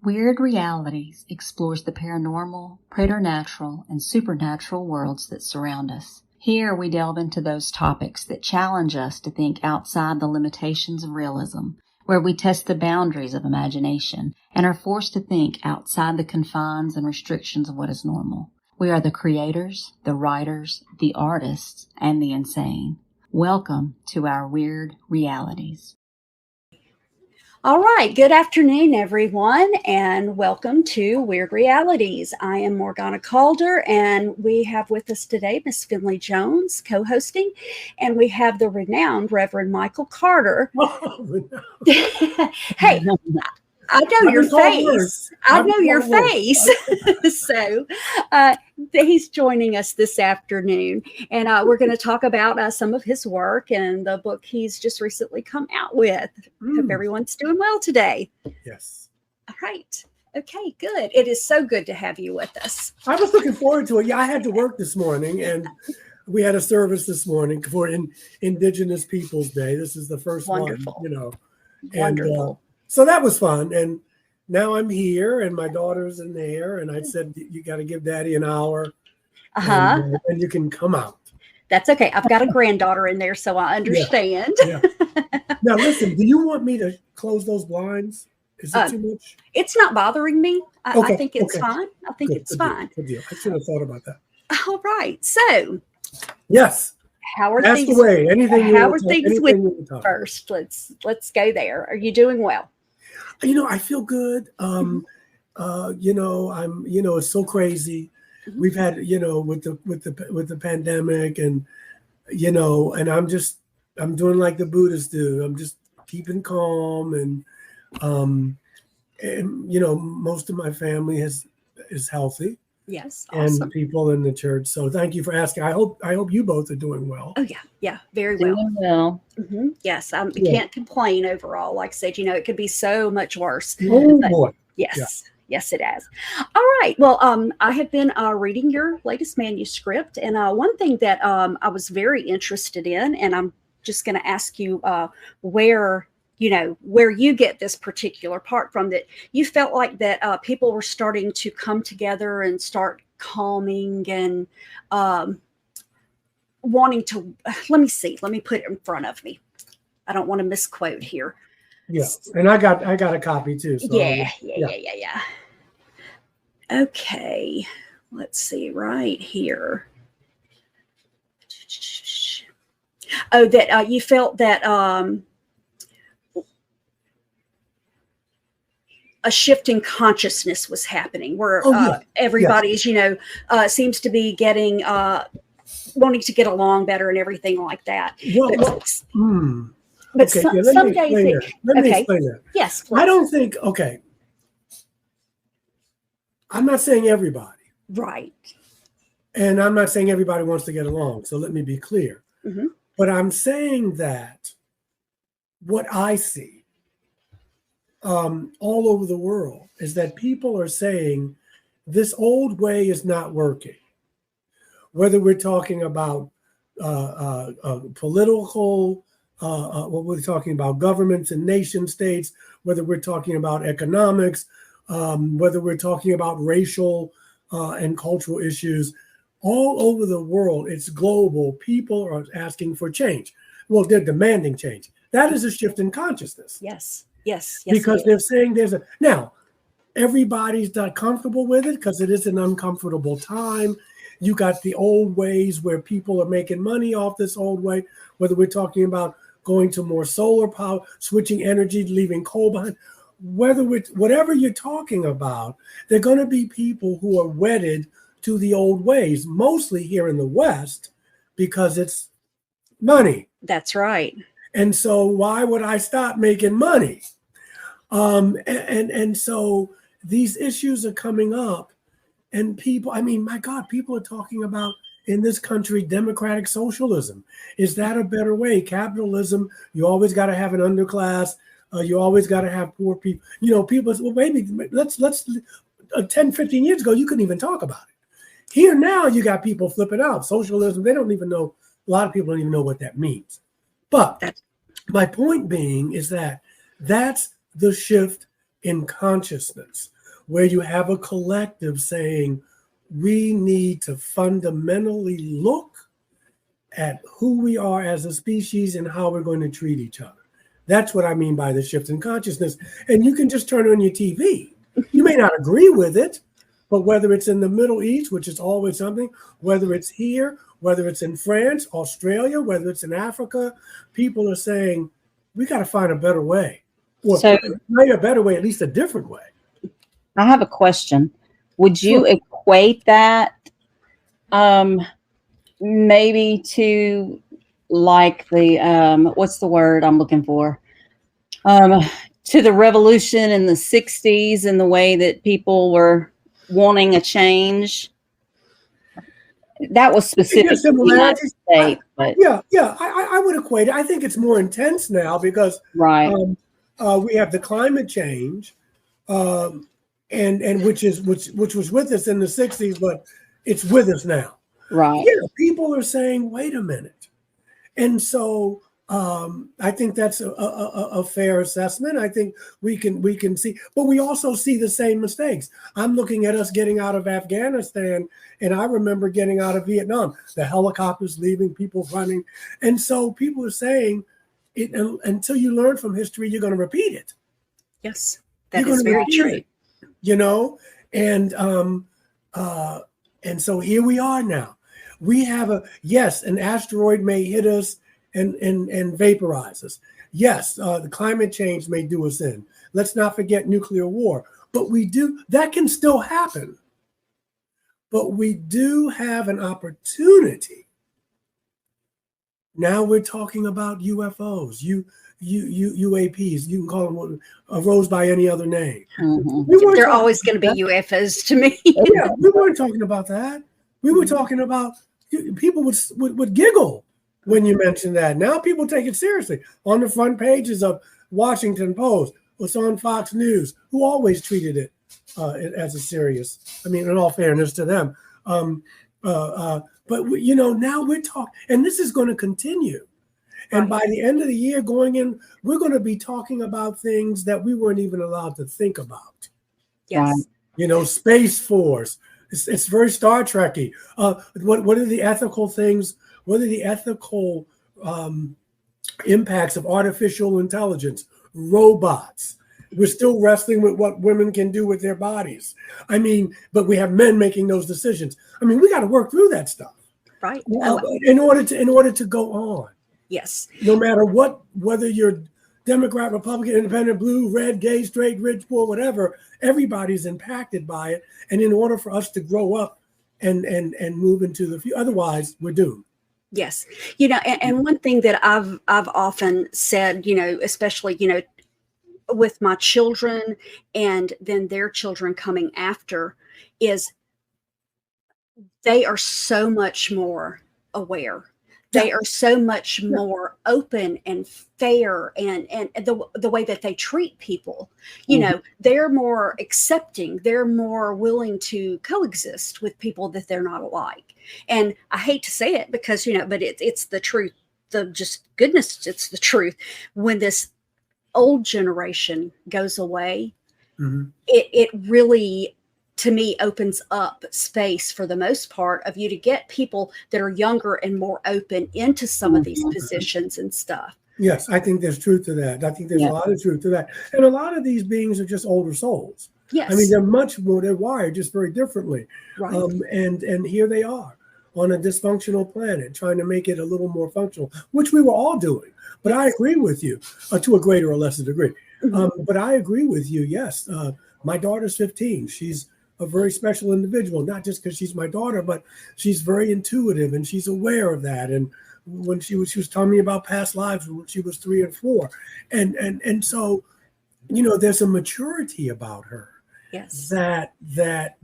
Weird Realities explores the paranormal, preternatural, and supernatural worlds that surround us. Here we delve into those topics that challenge us to think outside the limitations of realism, where we test the boundaries of imagination and are forced to think outside the confines and restrictions of what is normal. We are the creators, the writers, the artists, and the insane. Welcome to our Weird Realities. All right. Good afternoon, everyone, and welcome to Weird Realities. I am Morgana Calder, and we have with us today Miss Finley Jones co-hosting, and we have the renowned Reverend Michael Carter. Hey, I know your face. I know your face. So he's joining us this afternoon, and we're going to talk about some of his work and the book he's just recently come out with. Hope everyone's doing well today. Yes. All right. Okay, good. It is so good to have you with us. I was looking forward to it. Yeah, I had to work this morning, and we had a service this morning for Indigenous Peoples Day. This is the first Wonderful. one, you know. Wonderful. So that was fun. And now I'm here, and my daughter's in there, and I said, you got to give Daddy an hour, and you can come out. That's okay. I've got a granddaughter in there, so I understand. Yeah. Now, listen, do you want me to close those blinds? Is it too much? It's not bothering me. I think it's okay. fine. I think it's fine. Good deal. I should have thought about that. All right. So, yes. How are Ask things? Away. Anything how are things with you first? Let's go there. Are you doing well? You know, I feel good. It's so crazy. We've had, with the pandemic, and and I'm doing like the Buddhists do. I'm just keeping calm, and most of my family is healthy. Yes, awesome. And people in the church. So thank you for asking. I hope you both are doing well. Oh yeah, very well. Doing well. Mm-hmm. Yes, I can't complain overall. Like I said, it could be so much worse. Oh boy. Yes. Yes, it has. All right. Well, I have been reading your latest manuscript, and one thing that I was very interested in, and I'm just going to ask you where you get this particular part from, that you felt like that people were starting to come together and start calming and wanting to, let me put it in front of me. I don't want to misquote here. Yeah. And I got a copy too. So yeah. Okay. Let's see right here. Oh, that you felt that a shift in consciousness was happening, where everybody's, seems to be getting, wanting to get along better and everything like that. But some days, let me explain that. Yes, please. I don't think. Okay, I'm not saying everybody. Right. And I'm not saying everybody wants to get along. So let me be clear. Mm-hmm. But I'm saying that what I see all over the world is that people are saying this old way is not working. Whether we're talking about political, what we're talking about governments and nation states, whether we're talking about economics, whether we're talking about racial and cultural issues, all over the world, it's global. People are asking for change. Well, they're demanding change. That is a shift in consciousness. Yes. Because they're saying now, everybody's not comfortable with it because it is an uncomfortable time. You got the old ways where people are making money off this old way, whether we're talking about going to more solar power, switching energy, leaving coal behind. Whatever you're talking about, there are going to be people who are wedded to the old ways, mostly here in the West, because it's money. That's right. And so why would I stop making money? And so these issues are coming up, and people, my God, people are talking about in this country, democratic socialism. Is that a better way? Capitalism, you always got to have an underclass. You always got to have poor people. People say, well, maybe let's 10, 15 years ago, you couldn't even talk about it. Here now, you got people flipping out. Socialism, they don't even know. A lot of people don't even know what that means. But my point being is that that's the shift in consciousness, where you have a collective saying, we need to fundamentally look at who we are as a species and how we're going to treat each other. That's what I mean by the shift in consciousness. And you can just turn on your TV. You may not agree with it, but whether it's in the Middle East, which is always something, whether it's here, whether it's in France, Australia, whether it's in Africa, people are saying, we got to find a better way. Or not a better way, at least a different way. I have a question. Would you equate that maybe to like the, what's the word I'm looking for? To the revolution in the 60s and the way that people were wanting a change? That was specific to the United States. But I would equate it. I think it's more intense now because we have the climate change, and which was with us in the 60s, but it's with us now. Right. Yeah, people are saying, wait a minute. And so I think that's a fair assessment. I think we can see, but we also see the same mistakes. I'm looking at us getting out of Afghanistan, and I remember getting out of Vietnam, the helicopters leaving, people running. And so people are saying, until you learn from history, you're going to repeat it. Yes, that is very true. You know, and so here we are now. We have an asteroid may hit us and vaporize us. Yes, the climate change may do us in. Let's not forget nuclear war. But that can still happen. But we do have an opportunity. Now we're talking about UFOs, UAPs. You can call them rose by any other name. Mm-hmm. They're always going to be UFOs to me. Yeah, we weren't talking about that. We were talking about, people would giggle when you mention that. Now people take it seriously. On the front pages of Washington Post, what's on Fox News, who always treated it as a serious. I mean, in all fairness to them. But now we're talking, and this is going to continue. And by the end of the year going in, we're going to be talking about things that we weren't even allowed to think about. Yes. Space Force. It's very Star Trek-y. What are the ethical things? What are the ethical impacts of artificial intelligence, robots? We're still wrestling with what women can do with their bodies. I mean, but we have men making those decisions. I mean, we got to work through that stuff, right? In order to go on. Yes. No matter whether you're Democrat, Republican, Independent, blue, red, gay, straight, rich, poor, whatever, everybody's impacted by it. And in order for us to grow up and move into the future, otherwise we're doomed. Yes. And one thing that I've often said, especially, with my children and then their children coming after, is they are so much more aware. They are so much more open and fair, and the way that they treat people, they're more accepting. They're more willing to coexist with people that they're not alike. And I hate to say it because, but it's the truth. It's the truth. When this old generation goes away, it really, to me, opens up space for the most part of you to get people that are younger and more open into some of these positions and stuff. Yes, I think there's truth to that. I think there's a lot of truth to that. And a lot of these beings are just older souls. Yes. I mean, they're wired just very differently. Right. And here they are on a dysfunctional planet, trying to make it a little more functional, which we were all doing. But I agree with you to a greater or lesser degree. But I agree with you. Yes. My daughter's 15. She's a very special individual, not just because she's my daughter, but she's very intuitive and she's aware of that. And when she was telling me about past lives when she was 3 and 4, and so, there's a maturity about her. Yes. That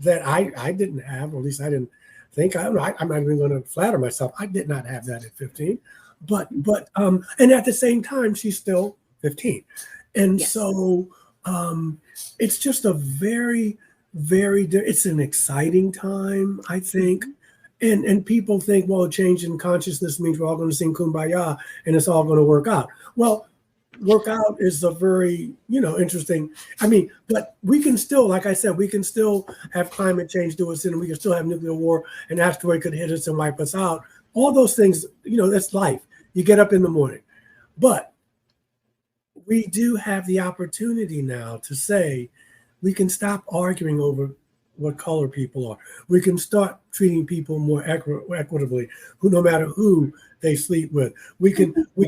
I didn't have, or at least I didn't think. I'm not even going to flatter myself. I did not have that at 15, but and at the same time, she's still 15, and so it's just a very it's an exciting time, I think. And people think, well, a change in consciousness means we're all going to sing Kumbaya and it's all going to work out. Well, work out is a very, interesting. I mean, but we can still, like I said, we can still have climate change do us in, and we can still have nuclear war, an asteroid could hit us and wipe us out. All those things, that's life. You get up in the morning. But we do have the opportunity now to say we can stop arguing over what color people are. We can start treating people more equitably, no matter who they sleep with. We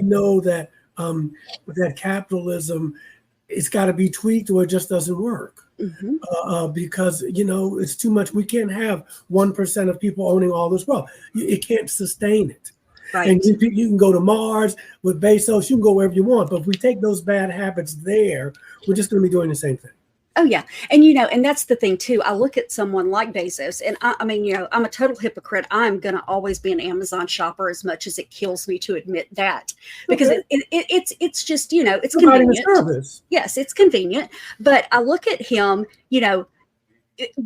know that that capitalism, it's got to be tweaked or it just doesn't work. Because it's too much. We can't have 1% of people owning all this wealth. It can't sustain it. Right. And you can go to Mars with Bezos. You can go wherever you want. But if we take those bad habits there, we're just going to be doing the same thing. Oh, yeah. And, and that's the thing, too. I look at someone like Bezos, and I mean, I'm a total hypocrite. I'm going to always be an Amazon shopper, as much as it kills me to admit that, because it's just, it's convenient. Service. Yes, it's convenient. But I look at him,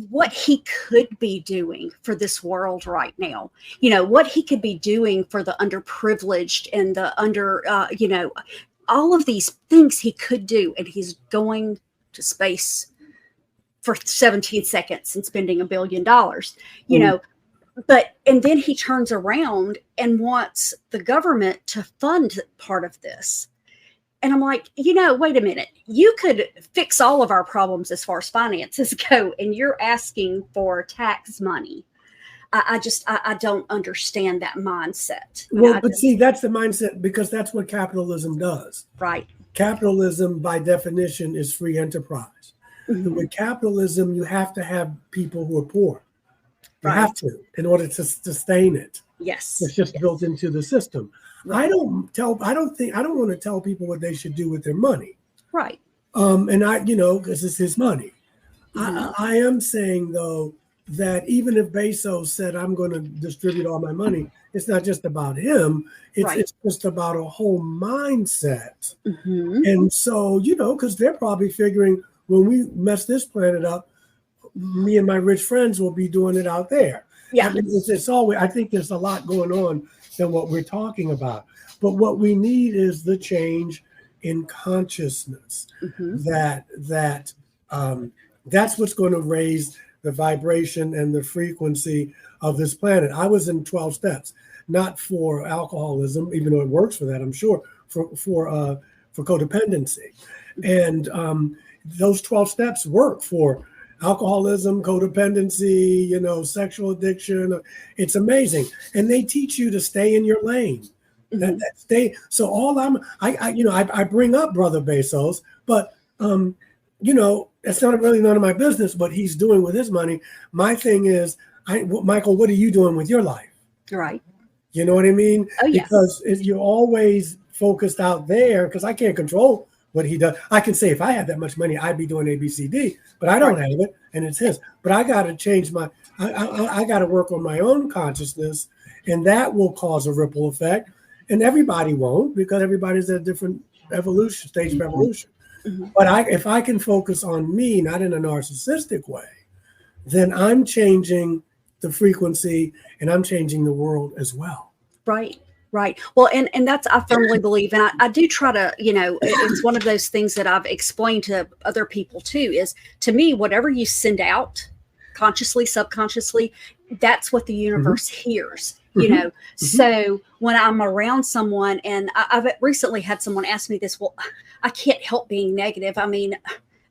what he could be doing for this world right now, what he could be doing for the underprivileged and the all of these things he could do. And he's going to space for 17 seconds and spending $1 billion, and then he turns around and wants the government to fund part of this. And I'm like, wait a minute, you could fix all of our problems as far as finances go, and you're asking for tax money. I don't understand that mindset. Well, see, that's the mindset, because that's what capitalism does. Right. Capitalism, by definition, is free enterprise. With capitalism, you have to have people who are poor. You have to, in order to sustain it. Yes. It's just built into the system. Right. I don't want to tell people what they should do with their money. Right. Because it's his money. I am saying, though, that even if Bezos said, I'm going to distribute all my money, it's not just about him. It's just about a whole mindset. And so, because they're probably figuring, when we mess this planet up, me and my rich friends will be doing it out there. Yeah. I mean, it's always, I think there's a lot going on than what we're talking about. But what we need is the change in consciousness. That's what's going to raise the vibration and the frequency of this planet. I was in 12 steps, not for alcoholism, even though it works for that, I'm sure, for codependency. And those 12 steps work for alcoholism, codependency, sexual addiction. It's amazing. And they teach you to stay in your lane. So all I bring up Brother Bezos, but it's not really none of my business what he's doing with his money. My thing is, Michael, what are you doing with your life? Right. You know what I mean? Oh, yeah. Because if you're always focused out there, because I can't control what he does. I can say if I had that much money, I'd be doing A, B, C, D, but I don't have it, and it's his. But I got to change I got to work on my own consciousness, and that will cause a ripple effect. And everybody won't, because everybody's at a different stage of evolution. But if I can focus on me, not in a narcissistic way, then I'm changing the frequency and I'm changing the world as well. Right. Right. Well, and that's, I firmly believe, and I do try to, it's one of those things that I've explained to other people too, is, to me, whatever you send out consciously, subconsciously, that's what the universe hears. So when I'm around someone, and I've recently had someone ask me this, well, I can't help being negative. I mean,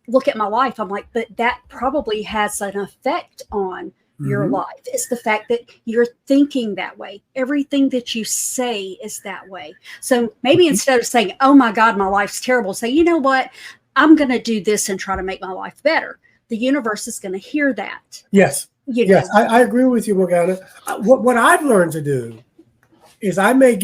look at my life. I'm like, but that probably has an effect on your life. It's the fact that you're thinking that way. Everything that you say is that way. So maybe instead of saying, oh my God, my life's terrible, say, you know what, I'm going to do this and try to make my life better. The universe is going to hear that. Yes. Yes, I agree with you, Morgana. What I've learned to do is I may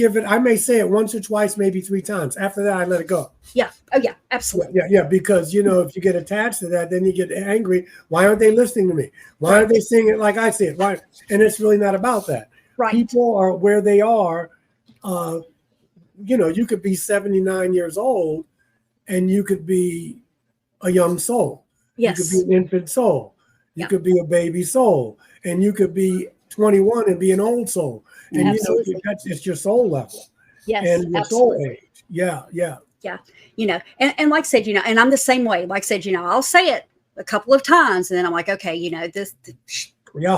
say it once or twice, maybe 3 times. After that, I let it go. Yeah. Oh, yeah, absolutely. Yeah. Because, if you get attached to that, then you get angry. Why aren't they listening to me? Why aren't they seeing it like I see it? Why? And it's really not about that. Right. People are where they are. You could be 79 years old and you could be a young soul. Yes. You could be an infant soul. You could be a baby soul, and you could be 21 and be an old soul. And absolutely. It's your soul level. Yes, and your absolutely. soul age. Yeah. Yeah. And like I said, and I'm the same way. Like I said, I'll say it a couple of times and then I'm like, okay,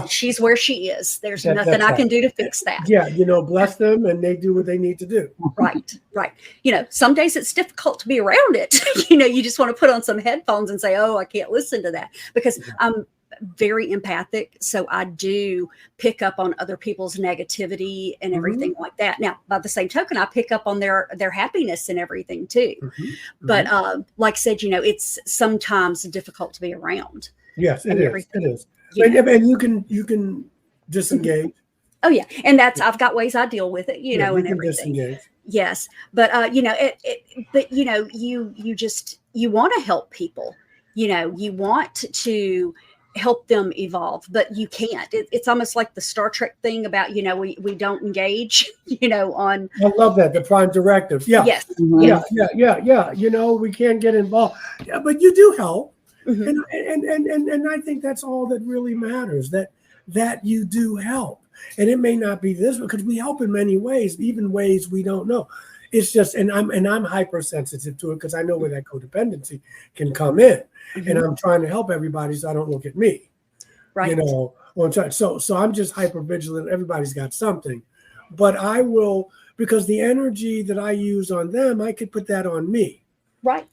she's where she is. There's nothing I can do to fix that. Yeah. Bless them and they do what they need to do. Right. Some days it's difficult to be around it. You just want to put on some headphones and say, oh, I can't listen to that, because I'm very empathic. So I do pick up on other people's negativity and everything like that. Now, by the same token, I pick up on their happiness and everything too. But like I said, it's sometimes difficult to be around. Yes, it is. It is. And you can disengage. Oh yeah. And I've got ways I deal with it, and everything. Disengage. Yes. But, you want to help people, you want to help them evolve, but you can't. It's almost like the Star Trek thing about, we don't engage, on. I love that. The prime directive. Yeah. Yes. Yeah. We can't get involved. Yeah, but you do help. And I think that's all that really matters, that you do help. And it may not be this, because we help in many ways, even ways we don't know. It's just, and I'm hypersensitive to it because I know where that codependency can come in. And I'm trying to help everybody so I don't look at me. Right. So I'm just hyper vigilant. Everybody's got something. But I will, because the energy that I use on them, I could put that on me. Right.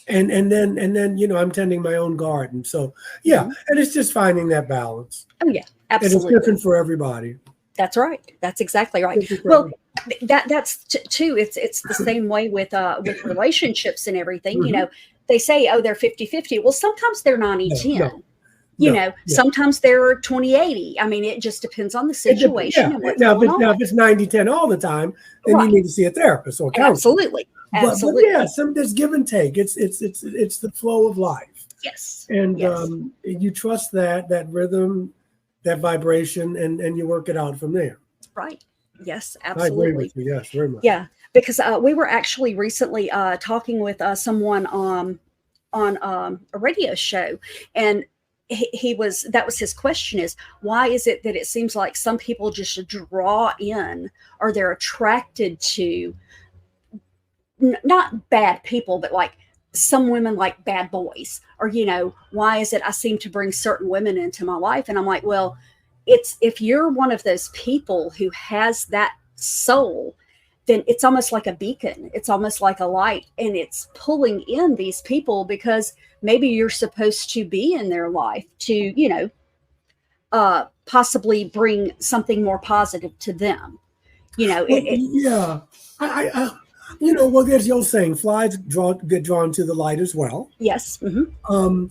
And then I'm tending my own garden. So and it's just finding that balance. Oh yeah, absolutely. And it's different for everybody. That's right. That's exactly right. Well, that's too. It's the same way with relationships and everything. They say, oh, they're 50-50. Well, sometimes they're 90-10. Sometimes they're 20-80. I mean, it just depends on the situation. And what's going on. Now, if it's 90-10 all the time, then you need to see a therapist or counselor. Absolutely. But there's give and take. It's the flow of life. Yes. And you trust that rhythm, that vibration, and you work it out from there. Right. Yes, absolutely. I agree with you. Yes, very much. Yeah, because we were actually recently talking with someone on a radio show, and that was his question, is why is it that it seems like some people just draw in, or they're attracted to not bad people, but like some women like bad boys, or why is it I seem to bring certain women into my life? And I'm like, well, it's, if you're one of those people who has that soul, then it's almost like a beacon. It's almost like a light, and it's pulling in these people because maybe you're supposed to be in their life to, possibly bring something more positive to them. Well, there's the old saying, flies get drawn to the light as well. Yes. And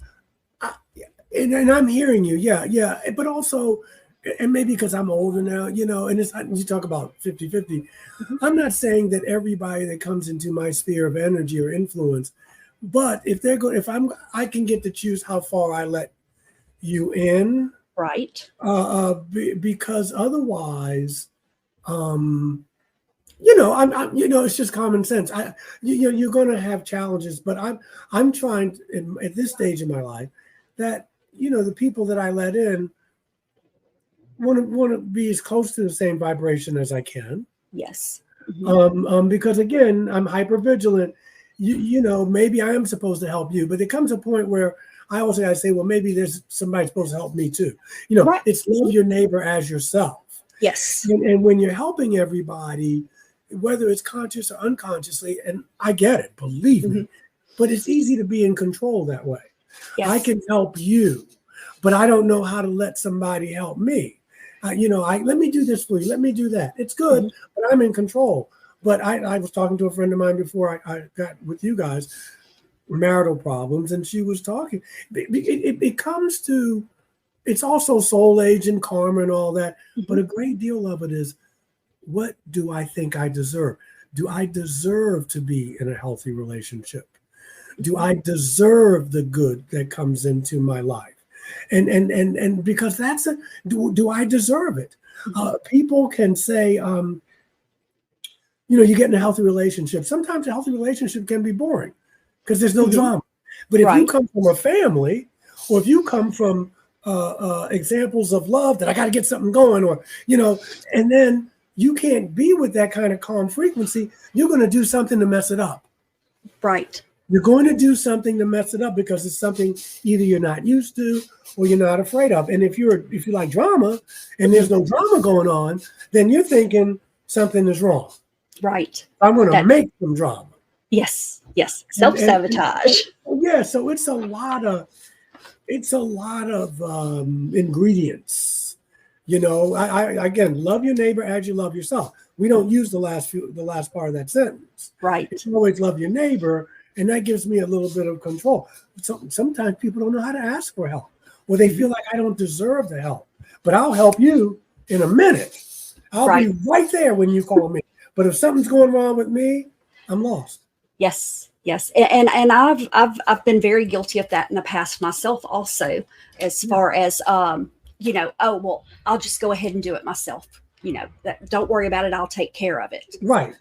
I'm hearing you. Yeah. But also, and maybe because I'm older now, and you talk about 50-50. I'm not saying that everybody that comes into my sphere of energy or influence, but I can get to choose how far I let you in. Right. Because otherwise, it's just common sense. You're going to have challenges, but I'm trying at this stage in my life that, the people that I let in want to be as close to the same vibration as I can. Yes. Because again, I'm hyper vigilant. Maybe I am supposed to help you, but there comes a point where I say, well, maybe there's somebody supposed to help me too. Right. It's love your neighbor as yourself. Yes. And when you're helping everybody, whether it's conscious or unconsciously, and I get it, believe me, but it's easy to be in control that way. Yes. I can help you, but I don't know how to let somebody help me. Let me do this for you. Let me do that. It's good, but I'm in control. But I was talking to a friend of mine before I got with you guys, marital problems, and she was talking. It comes to, it's also soul age and karma and all that, but a great deal of it is, what do I think I deserve? Do I deserve to be in a healthy relationship? Do I deserve the good that comes into my life? And because that's do I deserve it? People can say, you get in a healthy relationship. Sometimes a healthy relationship can be boring because there's no drama. But if you come from a family, or if you come from examples of love that I got to get something going, or, and then you can't be with that kind of calm frequency, you're going to do something to mess it up. Right. You're going to do something to mess it up because it's something either you're not used to or you're not afraid of. And if you like drama and there's no drama going on, then you're thinking something is wrong. Right. I'm going to make some drama. Yes. Yes. Self-sabotage. Yeah. So it's a lot of ingredients. You know, I again, love your neighbor as you love yourself. We don't use the last part of that sentence. Right. It's always love your neighbor, and that gives me a little bit of control. Sometimes people don't know how to ask for help, or they feel like I don't deserve the help. But I'll help you in a minute. I'll be right there when you call me. But if something's going wrong with me, I'm lost. Yes. Yes. And I've been very guilty of that in the past myself also, as far as you know, oh well, I'll just go ahead and do it myself. You know, don't worry about it. I'll take care of it. Right.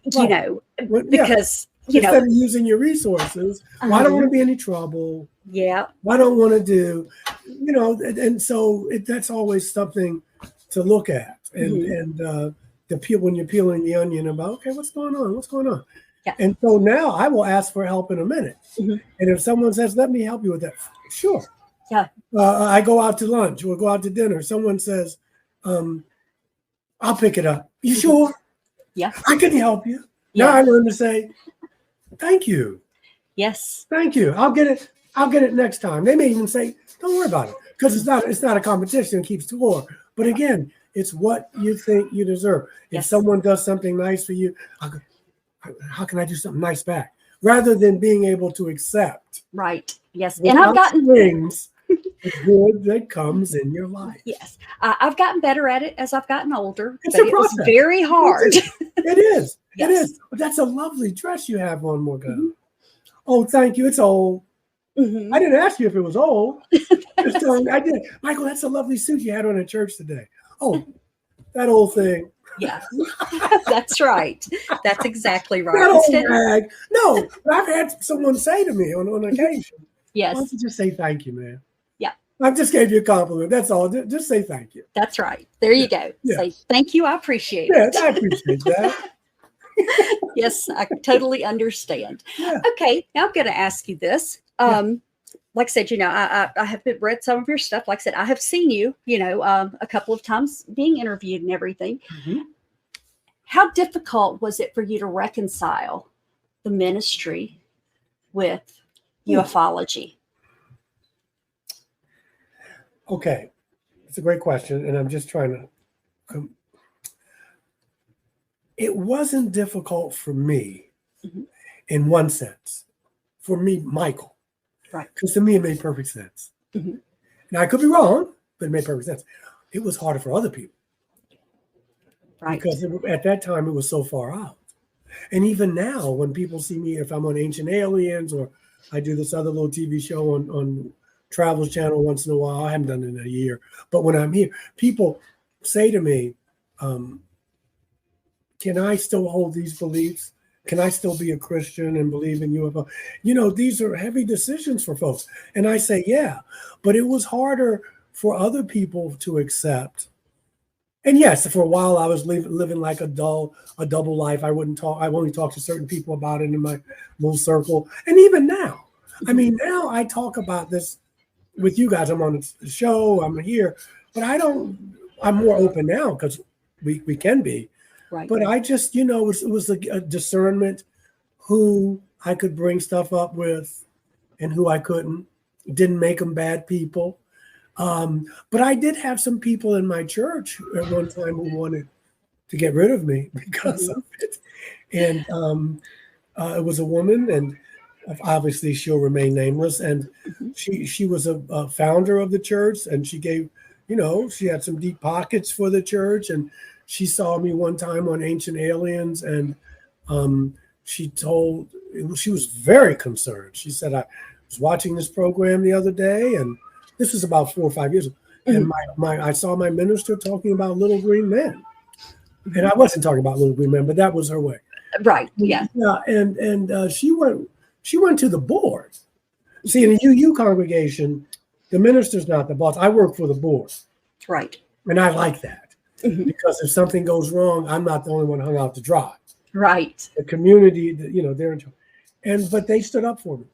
You know, because instead of using your resources, well, I don't want to be in any trouble. Yeah. I don't want to do, you know, and so that's always something to look at. And when you're peeling the onion about, okay, what's going on? What's going on? Yeah. And so now I will ask for help in a minute. And if someone says, let me help you with that, sure. Yeah. I go out to lunch or go out to dinner. Someone says, I'll pick it up. You sure? Yeah. I can help you. Yeah. Now I learn to say, thank you. Yes. Thank you. I'll get it next time. They may even say, don't worry about it. Because it's not a competition, it keeps score. But again, it's what you think you deserve. If someone does something nice for you, how can I do something nice back? Rather than being able to accept. Right. Yes. And I've gotten things good that comes in your life. Yes. I've gotten better at it as I've gotten older. It's but a it was process. very hard. It is. Yes. It is. But that's a lovely dress you have on, Morgan. Oh, thank you. It's old. I didn't ask you if it was old. I did. Michael, that's a lovely suit you had on at church today. Oh, that old thing. Yes, that's right. That's exactly right. That old rag. No, but I've had someone say to me on occasion, yes. Why don't you just say thank you, man? Yeah. I just gave you a compliment. That's all. Just say thank you. That's right. There you go. Yeah. Say thank you. I appreciate it. it. I appreciate that. Yes, I totally understand. Yeah. Okay, now I'm going to ask you this. Like I said, you know, I have read some of your stuff. Like I said, I have seen you, you know, a couple of times being interviewed and everything. How difficult was it for you to reconcile the ministry with ufology? Okay, it's a great question, and I'm just trying to. It wasn't difficult for me in one sense. For me, Michael. Right. Because to me, it made perfect sense. Now, I could be wrong, but it made perfect sense. It was harder for other people. Right. Because at that time, it was so far out. And even now, when people see me, if I'm on Ancient Aliens or I do this other little TV show on Travel Channel once in a while, I haven't done it in a year. But when I'm here, people say to me, can I still hold these beliefs? Can I still be a Christian and believe in UFO? You know, these are heavy decisions for folks. And I say, yeah, but it was harder for other people to accept. And yes, for a while I was living like a double life. I only talk to certain people about it in my little circle. And even now, I mean, now I talk about this with you guys. I'm on the show, I'm here, but I'm more open now because we can be. Right. But I just, you know, it was a discernment who I could bring stuff up with and who I couldn't. Didn't make them bad people. But I did have some people in my church at one time who wanted to get rid of me because of it. And it was a woman, and obviously she'll remain nameless. And she was a founder of the church, and she gave, you know, she had some deep pockets for the church. And she saw me one time on Ancient Aliens, and she was very concerned. She said, I was watching this program the other day, and this was about 4 or 5 years ago, and I saw my minister talking about little green men. And I wasn't talking about little green men, but that was her way. Right. Yeah. Yeah. And she went to the board. See, in the UU congregation, the minister's not the boss. I work for the board. Right. And I like that. Because if something goes wrong, I'm not the only one hung out to dry. Right. The community, you know, they're in charge. But they stood up for me.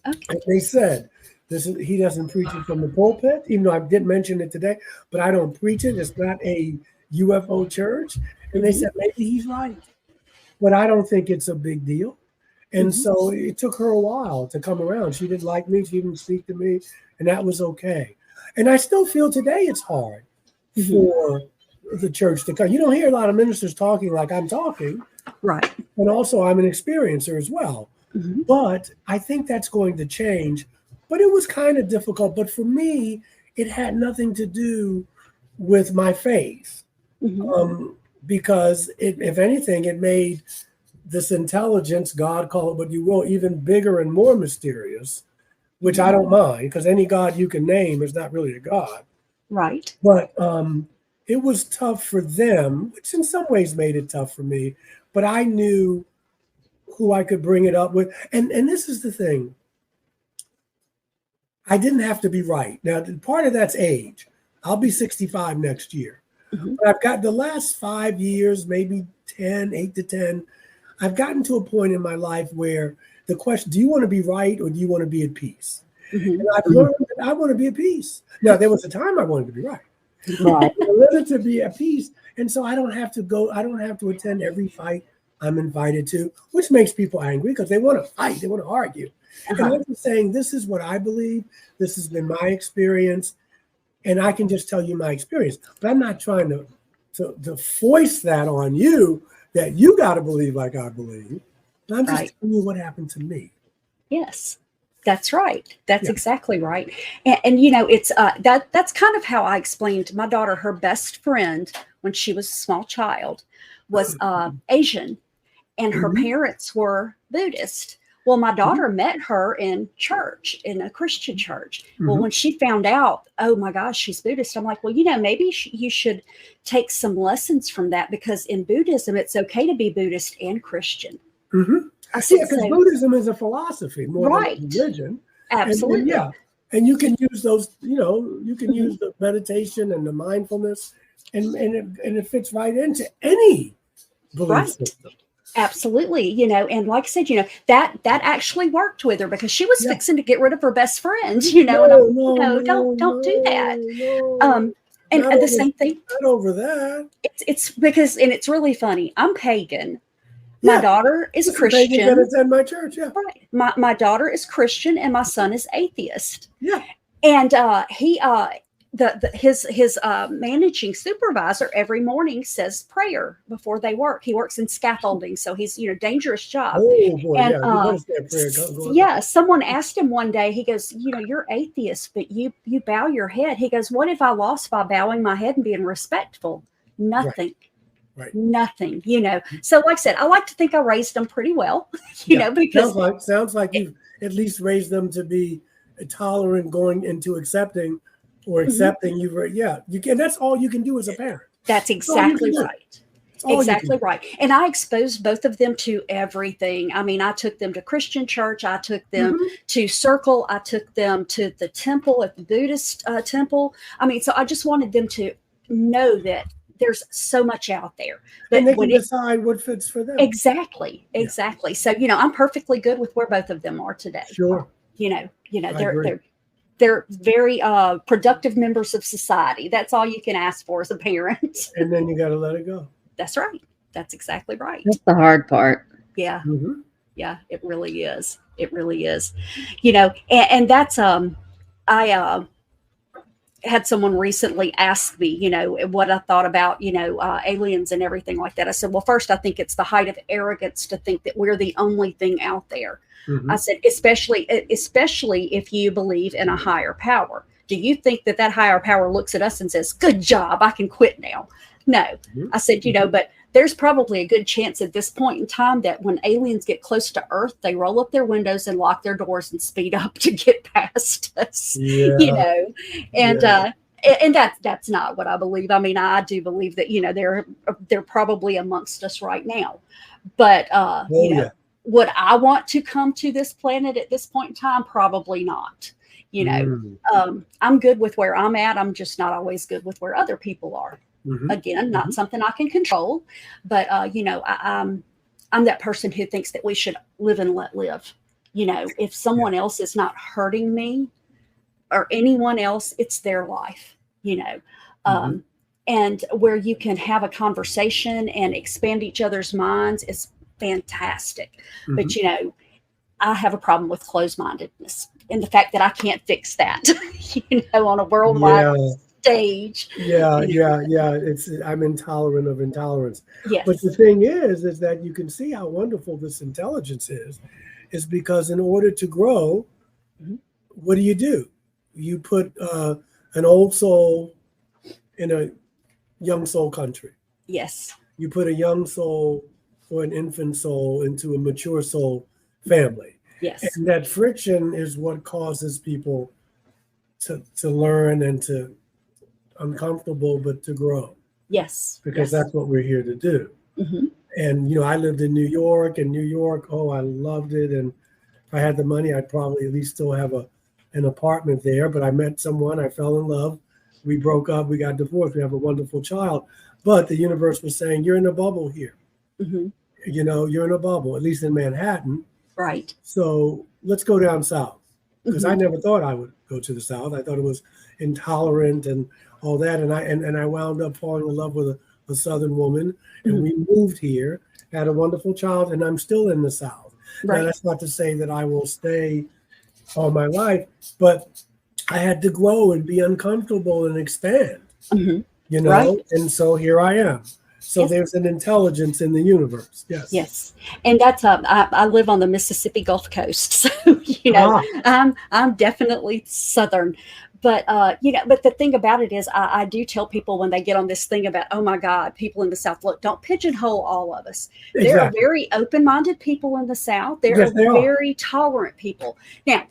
Okay. And they said, he doesn't preach it from the pulpit, even though I did mention it today, but I don't preach it. It's not a UFO church. And they said, maybe he's right, but I don't think it's a big deal. And so it took her a while to come around. She didn't like me. She didn't speak to me, and that was okay. And I still feel today it's hard for the church to come. You don't hear a lot of ministers talking like I'm talking. Right. And also I'm an experiencer as well. But I think that's going to change. But it was kind of difficult. But for me, it had nothing to do with my faith. Because if anything, it made this intelligence, God, call it what you will, even bigger and more mysterious, which I don't mind, because any God you can name is not really a God. Right. But it was tough for them, which in some ways made it tough for me. But I knew who I could bring it up with. And this is the thing. I didn't have to be right. Now, part of that's age. I'll be 65 next year. But I've got the last 5 years, maybe 10, 8 to 10, I've gotten to a point in my life where the question, do you want to be right or do you want to be at peace? And I've learned that I want to be at peace. Now, there was a time I wanted to be right. Right. I wanted to be at peace. And so I don't have to attend every fight I'm invited to, which makes people angry because they want to fight, they want to argue. And I'm just saying, this is what I believe. This has been my experience. And I can just tell you my experience. But I'm not trying to foist that on you that you got to believe like I believe. I'm just telling you what happened to me. Yes, that's right. That's exactly right. And you know, it's that's kind of how I explained to my daughter. Her best friend when she was a small child was Asian, and her parents were Buddhist. Well, my daughter met her in church, in a Christian church. Well, when she found out, oh my gosh, she's Buddhist, I'm like, well, you know, maybe you should take some lessons from that, because in Buddhism, it's okay to be Buddhist and Christian. I said, because Buddhism is a philosophy more than a religion. Absolutely. And you can use those, you know, you can use the meditation and the mindfulness, and it fits right into any belief system. Absolutely. You know, and like I said, you know, that actually worked with her, because she was fixing to get rid of her best friend, you know, don't do that. And the same thing. Not over that. It's because, and it's really funny. I'm pagan. My daughter is Christian. Pagan that attend my church. Yeah. Right. My daughter is Christian and my son is atheist. Yeah. And his managing supervisor every morning says prayer before they work. He works in scaffolding, so he's, you know, dangerous job. Oh boy, and, someone asked him one day, he goes, you know, you're atheist, but you bow your head. He goes, what if I lost by bowing my head and being respectful? Nothing. Right. Nothing, you know. So like I said, I like to think I raised them pretty well, you know, because sounds like you at least raised them to be tolerant going into accepting you can. That's all you can do as a parent. That's exactly right. Exactly right. And I exposed both of them to everything. I mean, I took them to Christian church. I took them to Circle. I took them to the temple, at the Buddhist temple. I mean, so I just wanted them to know that there's so much out there. And they can decide what fits for them. Exactly. So, you know, I'm perfectly good with where both of them are today. Sure. You know, they're very productive members of society. That's all you can ask for as a parent. And then you got to let it go. That's right. That's exactly right. That's the hard part. Yeah. Yeah, it really is. It really is. You know, and that's, I had someone recently ask me, you know, what I thought about, you know, aliens and everything like that. I said, well, first, I think it's the height of arrogance to think that we're the only thing out there. I said, especially if you believe in a higher power. Do you think that higher power looks at us and says, good job, I can quit now? No. I said, you know, but there's probably a good chance at this point in time that when aliens get close to Earth, they roll up their windows and lock their doors and speed up to get past us, you know, and that's not what I believe. I mean, I do believe that, you know, they're probably amongst us right now, but, you know, would I want to come to this planet at this point in time? Probably not. You know, I'm good with where I'm at. I'm just not always good with where other people are. Again, not something I can control, but, you know, I'm that person who thinks that we should live and let live. You know, if someone else is not hurting me or anyone else, it's their life, you know. And where you can have a conversation and expand each other's minds is fantastic. But, you know, I have a problem with closed-mindedness and the fact that I can't fix that, you know, on a worldwide stage. I'm intolerant of intolerance. Yes. But the thing is that you can see how wonderful this intelligence is because in order to grow, what do? You put an old soul in a young soul country. Yes. You put a young soul or an infant soul into a mature soul family. Yes. And that friction is what causes people to learn and to uncomfortable, but to grow. Yes. Because that's what we're here to do. And, you know, I lived in New York, and New York, I loved it. And if I had the money, I'd probably at least still have an apartment there. But I met someone, I fell in love. We broke up, we got divorced, we have a wonderful child. But the universe was saying, you're in a bubble here. You know, you're in a bubble, at least in Manhattan. Right. So let's go down south. Because I never thought I would go to the south. I thought it was intolerant and all that. And I wound up falling in love with a southern woman. And we moved here, had a wonderful child, and I'm still in the south. Now, that's not to say that I will stay all my life, but I had to grow and be uncomfortable and expand, you know, and so here I am. So there's an intelligence in the universe. Yes. Yes. And that's, I live on the Mississippi Gulf Coast. So, you know, I'm definitely Southern. But, you know, but the thing about it is I do tell people when they get on this thing about, oh, my God, people in the South, look, don't pigeonhole all of us. Exactly. There are very open-minded people in the South. There are very tolerant people. Now,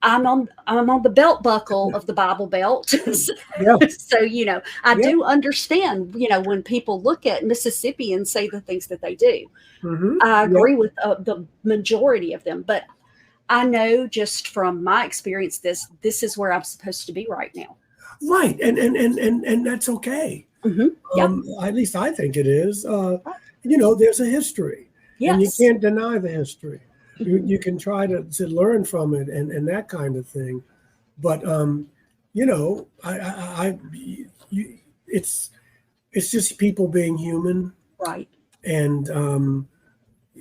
I'm on the belt buckle of the Bible Belt. So, you know, I do understand, you know, when people look at Mississippi and say the things that they do. I agree with the majority of them. But I know just from my experience, this is where I'm supposed to be right now. Right. And that's okay. At least I think it is. You know, there's a history. And you can't deny the history. You can try to learn from it and that kind of thing. But, you know, it's just people being human. Right. And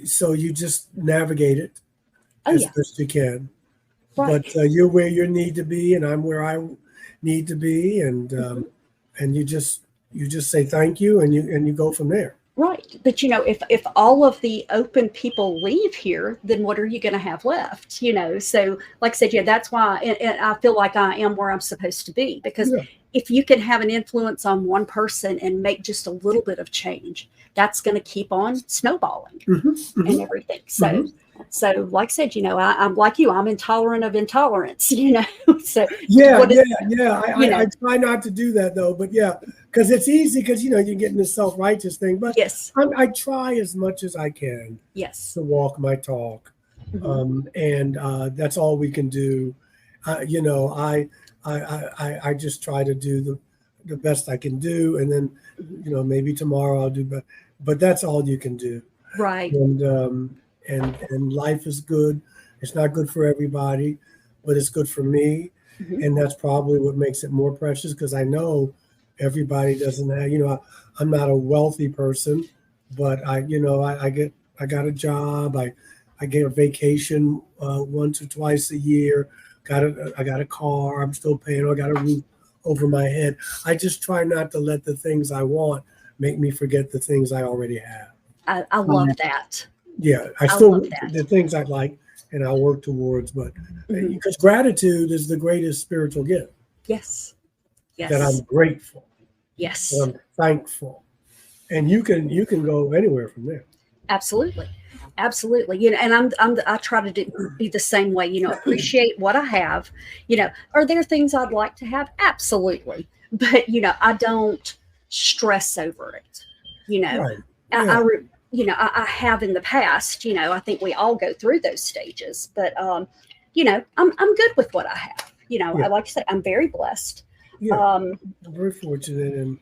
so you just navigate it as best you can. Right. But you're where you need to be, and I'm where I need to be. And and you just say thank you, and you go from there. Right. But, you know, if all of the open people leave here, then what are you going to have left? You know, so like I said, that's why and I feel like I am where I'm supposed to be, because if you can have an influence on one person and make just a little bit of change, that's going to keep on snowballing and everything. So so like I said, you know, I'm like you, I'm intolerant of intolerance, you know. So I try not to do that though, but because it's easy, because you know you get in this self-righteous thing, but I try as much as I can to walk my talk, and that's all we can do. You know, I just try to do the best I can do, and then you know maybe tomorrow I'll do better, but that's all you can do. Right. And life is good. It's not good for everybody, but it's good for me, and that's probably what makes it more precious, because I know everybody doesn't have, you know, I'm not a wealthy person, but I got a job. I get a vacation once or twice a year. I got a car. I'm still paying. I got a roof over my head. I just try not to let the things I want make me forget the things I already have. I love that. Yeah, I still the things I like and I'll work towards, but because gratitude is the greatest spiritual gift. Yes. That I'm grateful. Yes. That I'm thankful. And you can go anywhere from there. Absolutely. Absolutely. You know, and I try to be the same way, you know, appreciate what I have. You know, are there things I'd like to have? Absolutely. But, you know, I don't stress over it. You know, I have in the past, you know, I think we all go through those stages, but, you know, I'm good with what I have. You know, like I said, I'm very blessed. I'm very fortunate. And,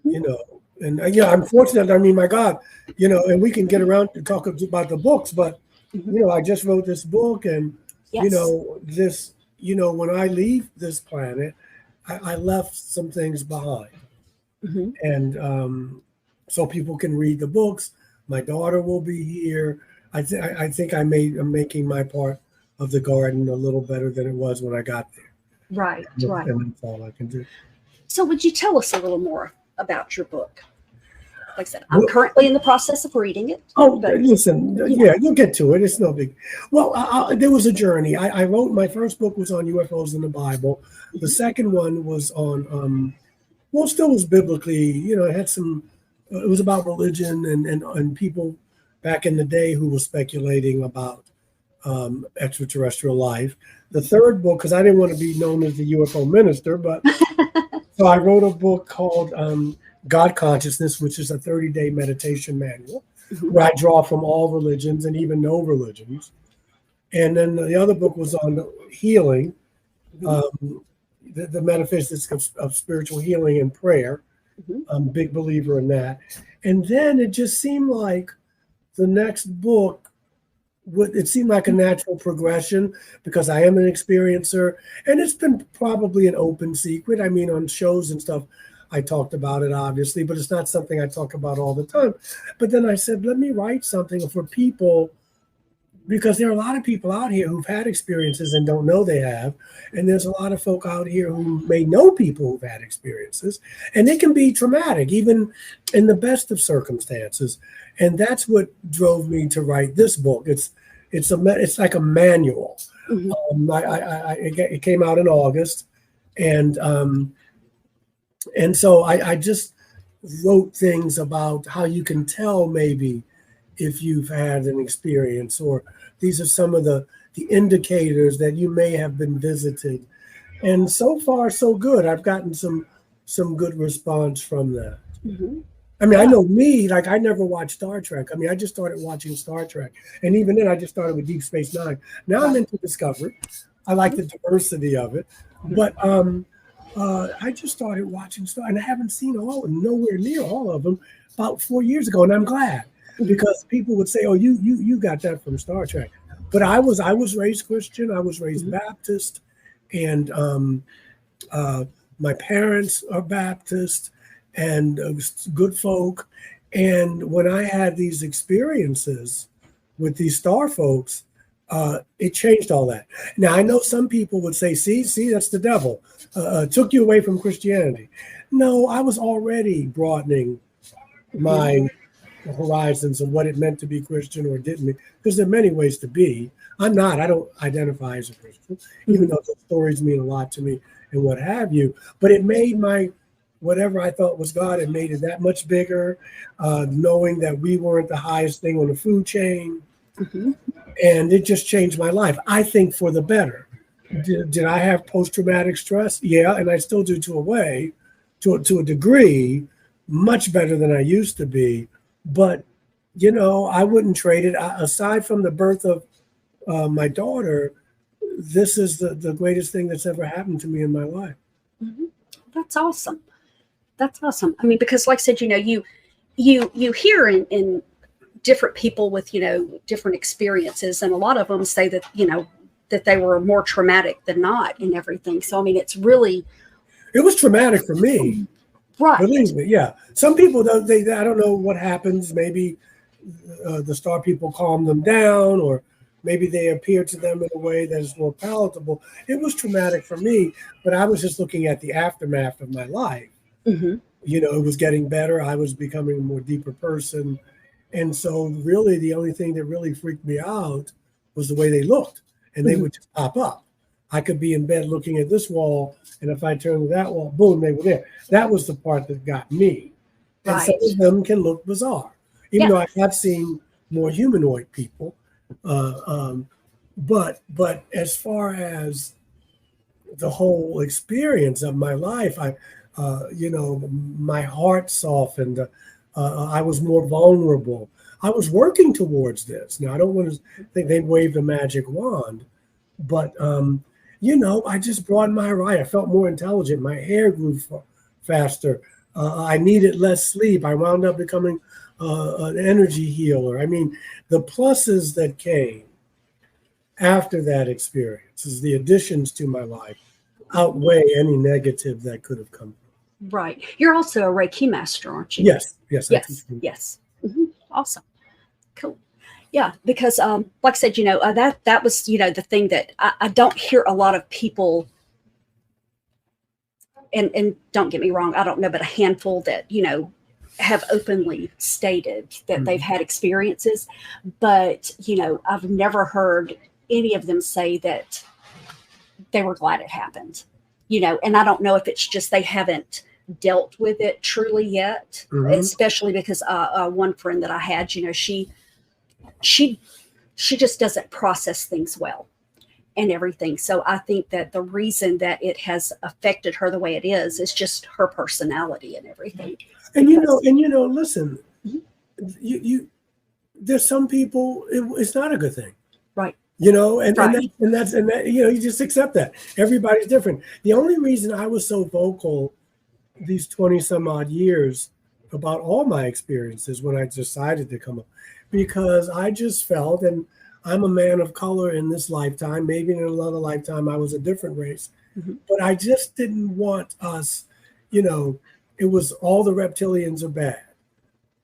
you know, And yeah, I'm fortunate. I mean, my God, and we can get around to talk about the books, but I just wrote this book, and Yes. when I leave this planet, I left some things behind, and so people can read the books. My daughter will be here. I think I'm making my part of the garden a little better than it was when I got there. Right. And that's all I can do. So would you tell us a little more about your book? Like I said, I'm currently in the process of reading it. Listen, you'll get to it. It's no big. Well, there was a journey. I wrote, my first book was on UFOs in the Bible. The second one was on, still was biblically, it had some, it was about religion and people back in the day who were speculating about extraterrestrial life. The third book, because I didn't want to be known as the UFO minister, but so I wrote a book called God Consciousness, which is a 30-day meditation manual where I draw from all religions and even no religions. And then the other book was on healing, the metaphysics of spiritual healing and prayer. I'm a big believer in that. And then it just seemed like the next book, it seemed like a natural progression because I am an experiencer, and it's been probably an open secret. I mean, on shows and stuff, I talked about it, obviously, but it's not something I talk about all the time. But then I said, let me write something for people, because there are a lot of people out here who've had experiences and don't know they have. And there's a lot of folk out here who may know people who've had experiences, and it can be traumatic, even in the best of circumstances. And that's what drove me to write this book. It's like a manual. It came out in August, and so I just wrote things about how you can tell maybe if you've had an experience, or these are some of the indicators that you may have been visited. And so far, so good. I've gotten some good response from that. I mean, I know me, like I never watched Star Trek. I mean, I just started watching Star Trek. And even then, I just started with Deep Space Nine. Now I'm into Discovery. I like the diversity of it. But I just started watching Star, and I haven't seen nowhere near all of them, about 4 years ago. And I'm glad, because people would say, oh, you got that from Star Trek. But I was raised Christian. I was raised Baptist. And my parents are Baptist and good folk. And when I had these experiences with these star folks, it changed all that. Now, I know some people would say, see, that's the devil. Took you away from Christianity. No, I was already broadening my horizons of what it meant to be Christian or didn't mean, because there are many ways to be. I don't identify as a Christian, even though the stories mean a lot to me and what have you. But it made whatever I thought was God, it made it that much bigger, knowing that we weren't the highest thing on the food chain. And it just changed my life, I think, for the better. Did I have post-traumatic stress? Yeah, and I still do to a degree, much better than I used to be. But, I wouldn't trade it. Aside from the birth of my daughter, this is the greatest thing that's ever happened to me in my life. That's awesome. That's awesome. I mean, because like I said, you hear in different people with, different experiences, and a lot of them say that, that they were more traumatic than not and everything. So, I mean, it was traumatic for me. Right. Believe me. Yeah. Some people, I don't know what happens. Maybe the star people calm them down, or maybe they appear to them in a way that is more palatable. It was traumatic for me, but I was just looking at the aftermath of my life. It was getting better. I was becoming a more deeper person. And so really the only thing that really freaked me out was the way they looked, and they would just pop up. I could be in bed looking at this wall, and if I turned to that wall, boom, they were there. That was the part that got me. And Right. some of them can look bizarre, even though I have seen more humanoid people. But as far as the whole experience of my life, my heart softened. I was more vulnerable. I was working towards this. Now, I don't want to think they waved a magic wand, but, I just broadened my horizon. I felt more intelligent. My hair grew faster. I needed less sleep. I wound up becoming an energy healer. I mean, the pluses that came after that experience, is the additions to my life, outweigh any negative that could have come. Right. You're also a Reiki master, aren't you? Yes. Yes. Yes. Awesome. Cool. Yeah, because like I said, that was, the thing that I don't hear a lot of people, and don't get me wrong, I don't know, but a handful that, have openly stated that they've had experiences. But, I've never heard any of them say that they were glad it happened, and I don't know if it's just they haven't dealt with it truly yet, especially because one friend that I had, she just doesn't process things well and everything. So I think that the reason that it has affected her the way it is just her personality and everything. And listen, you there's some people it's not a good thing, right? And that you just accept that everybody's different. The only reason I was so vocal these 20 some odd years about all my experiences when I decided to come up, because I just felt, and I'm a man of color in this lifetime, maybe in another lifetime I was a different race, but I just didn't want us, it was all the reptilians are bad,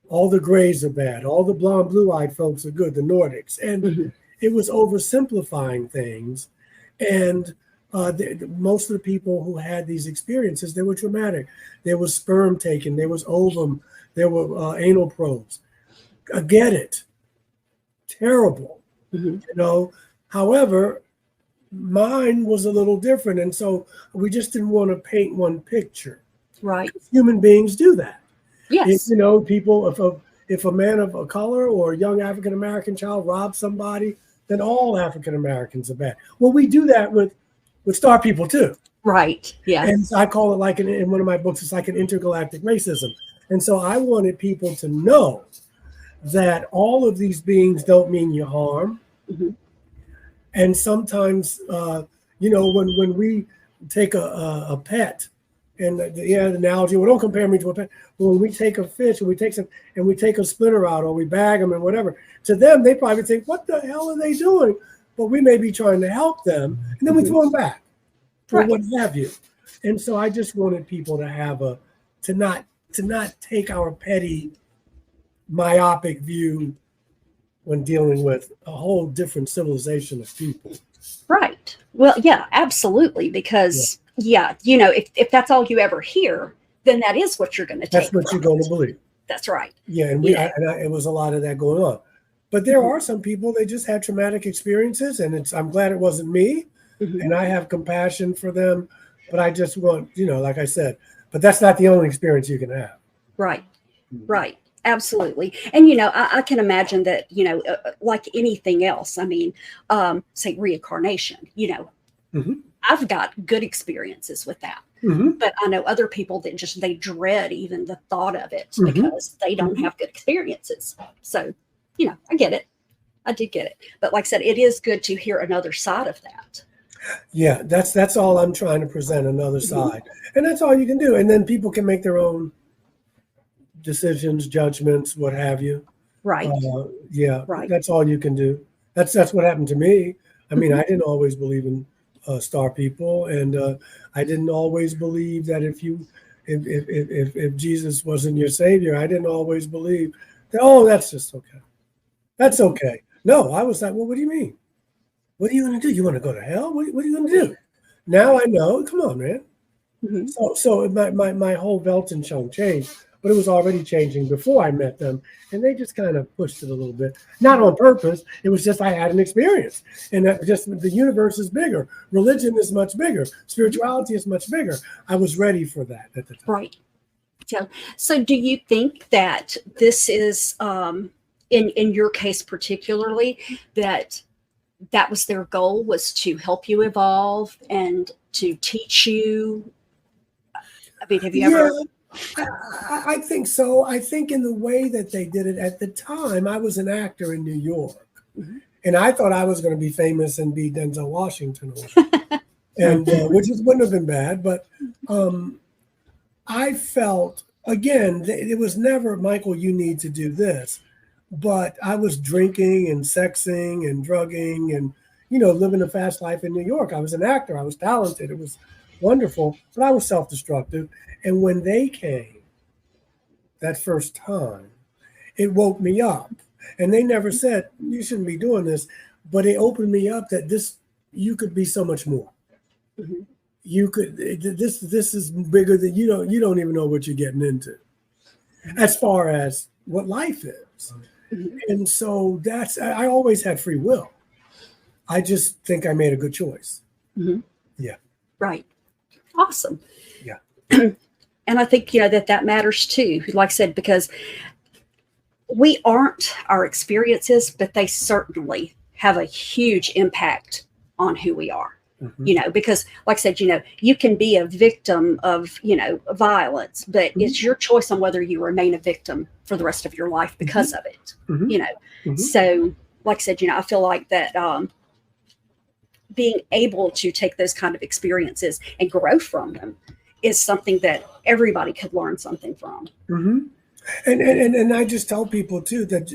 all the grays are bad, all the blonde blue-eyed folks are good, the Nordics, and it was oversimplifying things. And most of the people who had these experiences, they were traumatic. There was sperm taken, there was ovum, there were anal probes. I get it. Terrible. However, mine was a little different. And so we just didn't want to paint one picture. Right. Human beings do that. Yes. People, if a man of a color or a young African-American child robs somebody, then all African-Americans are bad. Well, we do that with star people too. Right. Yeah. And I call it, like in one of my books, it's like an intergalactic racism. And so I wanted people to know that all of these beings don't mean you harm. And sometimes, when we take a pet, and the analogy, well, don't compare me to a pet, but when we take a fish and we take a splinter out, or we bag them and whatever, to them, they probably think, what the hell are they doing? But we may be trying to help them, and then we throw them back, or what have you. And so I just wanted people to have to not take our petty, myopic view when dealing with a whole different civilization of people. Right. Well, yeah, absolutely. Because if that's all you ever hear, then that is what you're going to take. That's what you're going to believe. That's right. Yeah, and it was a lot of that going on. But there are some people, they just had traumatic experiences, and I'm glad it wasn't me, and I have compassion for them. But I just want, like I said, but that's not the only experience you can have. Right. Right. Absolutely. And, I can imagine that, like anything else, I mean, say reincarnation, I've got good experiences with that. But I know other people that they dread even the thought of it because they don't have good experiences. So, I get it. I did get it. But like I said, it is good to hear another side of that. Yeah, that's all I'm trying to present, another side. And that's all you can do. And then people can make their own decisions, judgments, what have you. Right. Right. That's all you can do. That's what happened to me. I mean, I didn't always believe in star people, and I didn't always believe that if Jesus wasn't your savior, I didn't always believe that. Oh, that's just okay. That's okay. No, I was like, well, what do you mean? What are you going to do? You want to go to hell? What are you going to do? Now I know. Come on, man. So my whole Velton show changed. But it was already changing before I met them. And they just kind of pushed it a little bit. Not on purpose. It was just I had an experience. And that just the universe is bigger. Religion is much bigger. Spirituality is much bigger. I was ready for that at the time. Right. So do you think that this is, in your case particularly, that was their goal, was to help you evolve and to teach you? I mean, have you ever... I think so. I think in the way that they did it at the time, I was an actor in New York, and I thought I was going to be famous and be Denzel Washington, and which wouldn't have been bad. But I felt again, it was never, Michael, you need to do this. But I was drinking and sexing and drugging and, living a fast life in New York. I was an actor. I was talented. It was wonderful, but I was self-destructive. And when they came that first time, it woke me up. And they never said, you shouldn't be doing this, but it opened me up that you could be so much more. Mm-hmm. You could, this is bigger than you don't even know what you're getting into as far as what life is. Mm-hmm. And so I always had free will. I just think I made a good choice. Mm-hmm. Yeah. Right. Awesome. Yeah. And I think, that matters too. Like I said, because we aren't our experiences, but they certainly have a huge impact on who we are. Mm-hmm. Because like I said, you can be a victim of, violence, but mm-hmm. it's your choice on whether you remain a victim for the rest of your life because mm-hmm. of it, mm-hmm. Mm-hmm. So like I said, I feel like that being able to take those kind of experiences and grow from them is something that everybody could learn something from. Mm-hmm. And I just tell people too that,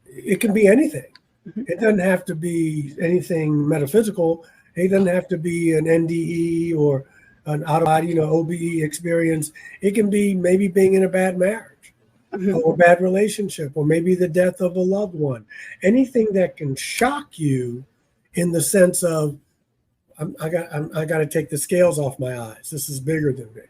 it can be anything. Mm-hmm. It doesn't have to be anything metaphysical. It doesn't have to be an NDE or an out-of-body, OBE experience. It can be maybe being in a bad marriage mm-hmm. or a bad relationship, or maybe the death of a loved one. Anything that can shock you in the sense of, I got to take the scales off my eyes. This is bigger than me.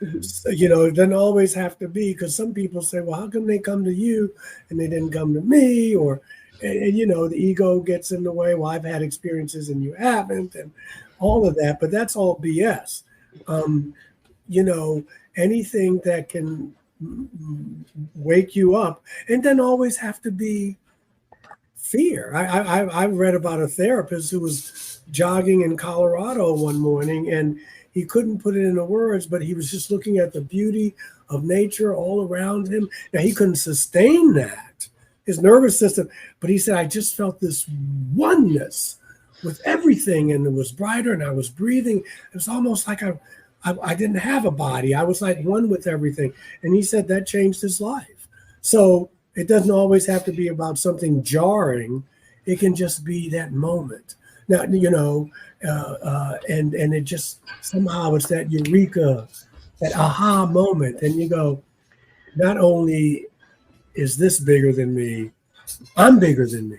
Mm-hmm. So, it doesn't always have to be, because some people say, well, how come they come to you and they didn't come to me? Or, and the ego gets in the way. Well, I've had experiences and you haven't, and all of that. But that's all BS. Anything that can wake you up, and doesn't always have to be fear. I read about a therapist who was jogging in Colorado one morning, and he couldn't put it into words, but he was just looking at the beauty of nature all around him. Now, he couldn't sustain that, his nervous system, but he said, I just felt this oneness with everything, and it was brighter, and I was breathing. It was almost like I didn't have a body. I was like one with everything. And he said that changed his life. So it doesn't always have to be about something jarring. It can just be that moment. Now, and it just, somehow it's that eureka, that aha moment. And you go, not only is this bigger than me, I'm bigger than me.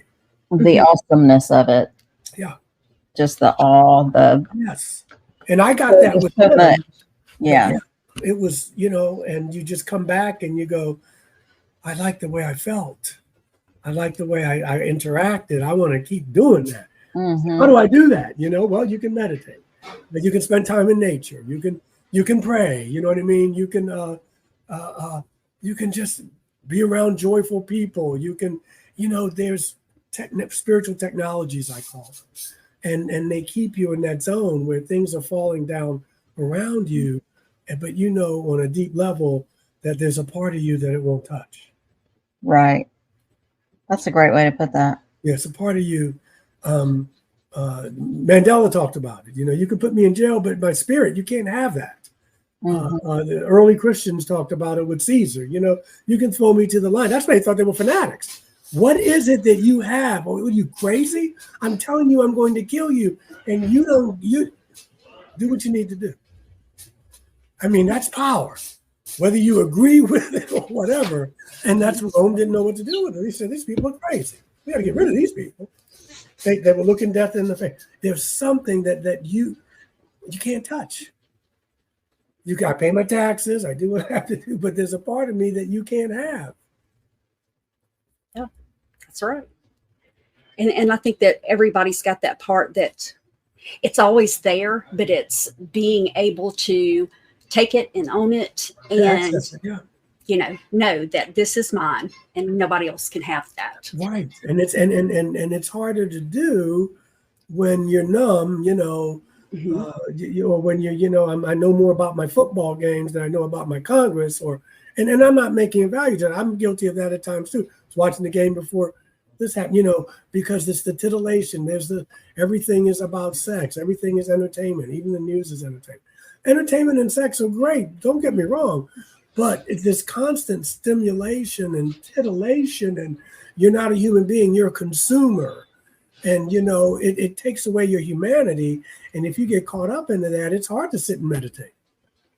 The awesomeness of it. Yeah. Just the awe, yes. And I got that with him. Yeah. It was, and you just come back and you go, I like the way I felt. I like the way I interacted. I want to keep doing that. Mm-hmm. How do I do that? Well, you can meditate, but you can spend time in nature. You can pray. You know what I mean? You can just be around joyful people. You can, there's spiritual technologies, I call them, and they keep you in that zone where things are falling down around you, but on a deep level that there's a part of you that it won't touch. Right. That's a great way to put that. Yeah, it's a part of you. Mandela talked about it. You can put me in jail, but my spirit, you can't have that. Mm-hmm. The early Christians talked about it with Caesar. You can throw me to the line. That's why they thought they were fanatics. What is it that you have? Are you crazy? I'm telling you, I'm going to kill you. And you do what you need to do. I mean, that's power, whether you agree with it or whatever. And that's what Rome didn't know what to do with it. He said, these people are crazy. We got to get rid of these people. They were looking death in the face. There's something that you can't touch. You got to pay my taxes. I do what I have to do, but there's a part of me that you can't have. Yeah, that's right. And I think that everybody's got that part that it's always there, but it's being able to take it and own it and, know that this is mine and nobody else can have that. Right. And it's harder to do when you're numb, mm-hmm. Or when I know more about my football games than I know about my Congress, and I'm not making a value to that. I'm guilty of that at times too. I was watching the game before this happened, because it's the titillation. Everything is about sex. Everything is entertainment. Even the news is entertainment. Entertainment and sex are great. Don't get me wrong. But it's this constant stimulation and titillation, and you're not a human being, you're a consumer. And, it takes away your humanity. And if you get caught up into that, it's hard to sit and meditate.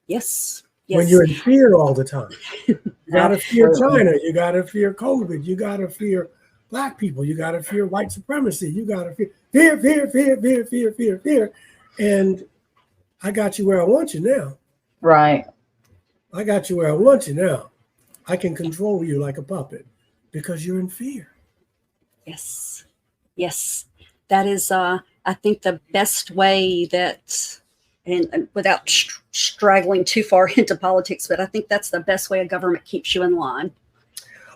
Yes. When you're in fear all the time. You got to fear China. You got to fear COVID. You got to fear Black people. You got to fear white supremacy. You got to fear. And I got you where I want you now. Right. I got you where I want you now. I can control you like a puppet because you're in fear. Yes. Yes. That is, I think, the best way that, and without straggling too far into politics, but I think that's the best way a government keeps you in line.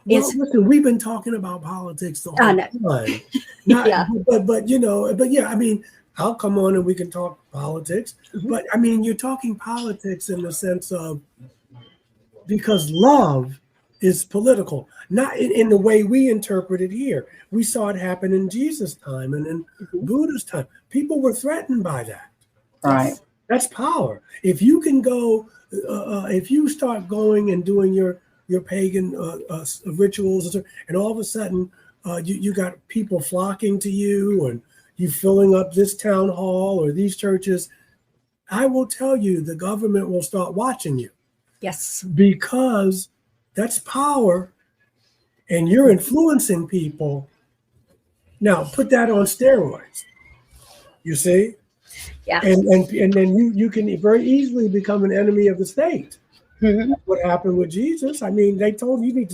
Well, listen, we've been talking about politics the whole time. But I mean, I'll come on and we can talk politics. Mm-hmm. But I mean, you're talking politics in the sense of, because love is political, not in the way we interpret it here. We saw it happen in Jesus' time and in Buddha's time. People were threatened by that. Right. That's power. If you can go, if you start going and doing your pagan rituals, and all of a sudden you got people flocking to you, and you filling up this town hall or these churches, I will tell you, the government will start watching you. Yes. Because that's power, and you're influencing people. Now, put that on steroids. You see? Yeah. And then you can very easily become an enemy of the state. Mm-hmm. That's what happened with Jesus. I mean, they told him,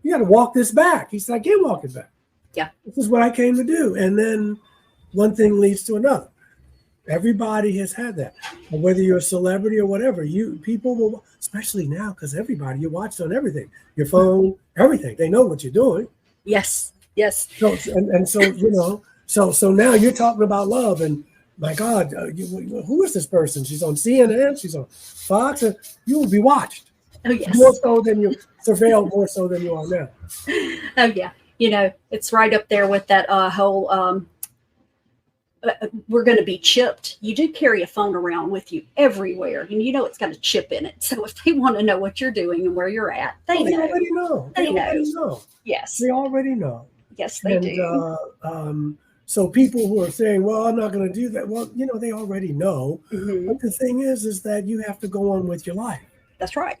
you got to walk this back. He said, I can't walk it back. Yeah. This is what I came to do. And then one thing leads to another. Everybody has had that. And whether you're a celebrity or whatever, people will, especially now, because everybody, you watch on everything, your phone, everything. They know what you're doing. Yes. Yes. So now you're talking about love, and my God, who is this person? She's on CNN, she's on Fox. You will be watched. Oh, yes. More so than you surveilled, more so than you are now. Oh, yeah. It's right up there with that whole, we're going to be chipped. You do carry a phone around with you everywhere, and it's got a chip in it. So if they want to know what you're doing and where you're at, they already know. They already know. Yes. They already know. Yes, they do. So people who are saying, well, I'm not going to do that. Well, they already know. Mm-hmm. But the thing is that you have to go on with your life. That's right.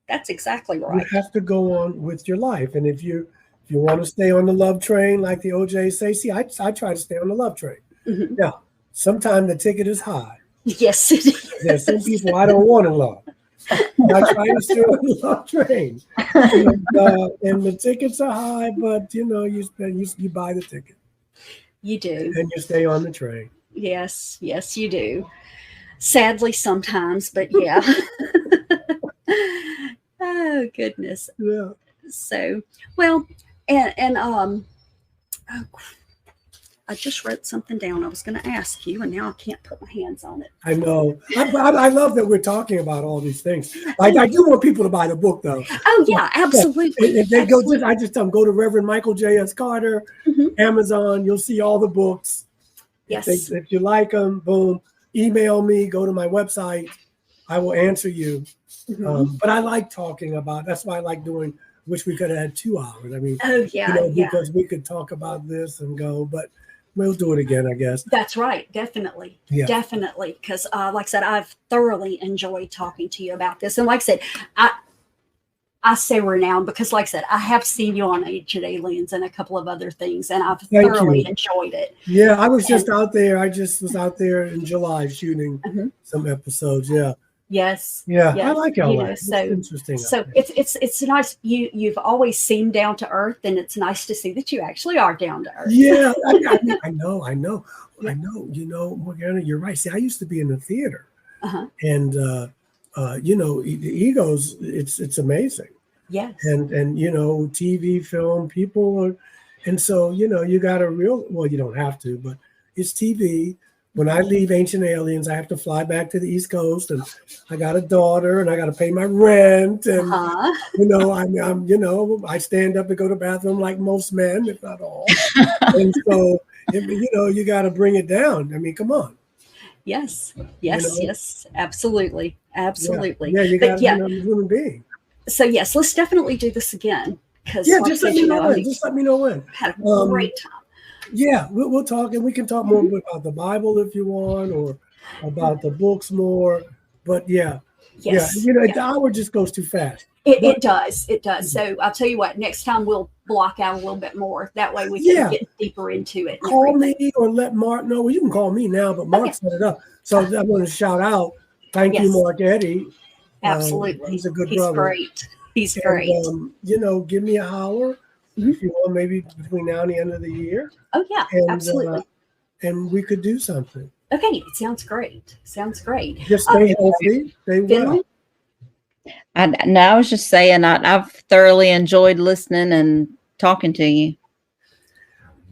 That's exactly right. You have to go on with your life. And if you want to stay on the love train, like the OJ say, see, I try to stay on the love train. Mm-hmm. Now, sometimes the ticket is high. Yes, it is. There's some people I don't want to love. I try to stay on the love train. And the tickets are high, but, you buy the ticket. You do. And you stay on the train. Yes, you do. Sadly, sometimes, but yeah. Oh, goodness. Yeah. So, well, and I just wrote something down I was going to ask you, and now I can't put my hands on it. I know. I love that we're talking about all these things. I do want people to buy the book, though. Oh, yeah, absolutely. If they go, I just tell them, go to Reverend Michael J.S. Carter, Amazon. You'll see all the books. Yes. If you like them, boom, email me, go to my website. I will answer you. Mm-hmm. But I like talking about, that's why I like doing, wish we could have had 2 hours. I mean, because we could talk about this and go, but we'll do it again, I guess. That's right. Definitely. Yeah. Definitely. Because like I said, I've thoroughly enjoyed talking to you about this. And like I said, I say renowned because like I said, I have seen you on Ancient Aliens and a couple of other things, and I've thoroughly enjoyed it. Yeah, I was just out there. I just was out there in July shooting some episodes. Yeah. Yes. Yeah. I like LA. So it's interesting. So it's nice. You've always seemed down to earth, and it's nice to see that you actually are down to earth. Yeah. I know. Morgana, you're right. See, I used to be in the theater, and the egos. It's amazing. Yes. And TV, film, people are, and so you got you don't have to, but it's TV. When I leave Ancient Aliens, I have to fly back to the East Coast, and I got a daughter, and I got to pay my rent, and I stand up to go to the bathroom like most men, if not all, and so you got to bring it down. I mean, come on. Yes. You know? Yes. Absolutely. Absolutely. Yeah, you But got to be a human being. So yes, let's definitely do this again. Because Just let me know when. Just let me know when. Had a great time. Yeah, we'll talk, and we can talk more about the Bible if you want, or about the books more. But Yes. the hour just goes too fast. It does. So I'll tell you what, next time we'll block out a little bit more. That way we can get deeper into it. Call me or let Mark know. Well, you can call me now, but Mark set it up. So I'm going to shout out. Thank you, Mark Eddy. Absolutely. He's a good brother. He's great. Give me a holler if you want, maybe between now and the end of the year. Oh, yeah, absolutely. And we could do something. Okay, it sounds great. Just stay healthy, stay well. I was just saying, I've thoroughly enjoyed listening and talking to you.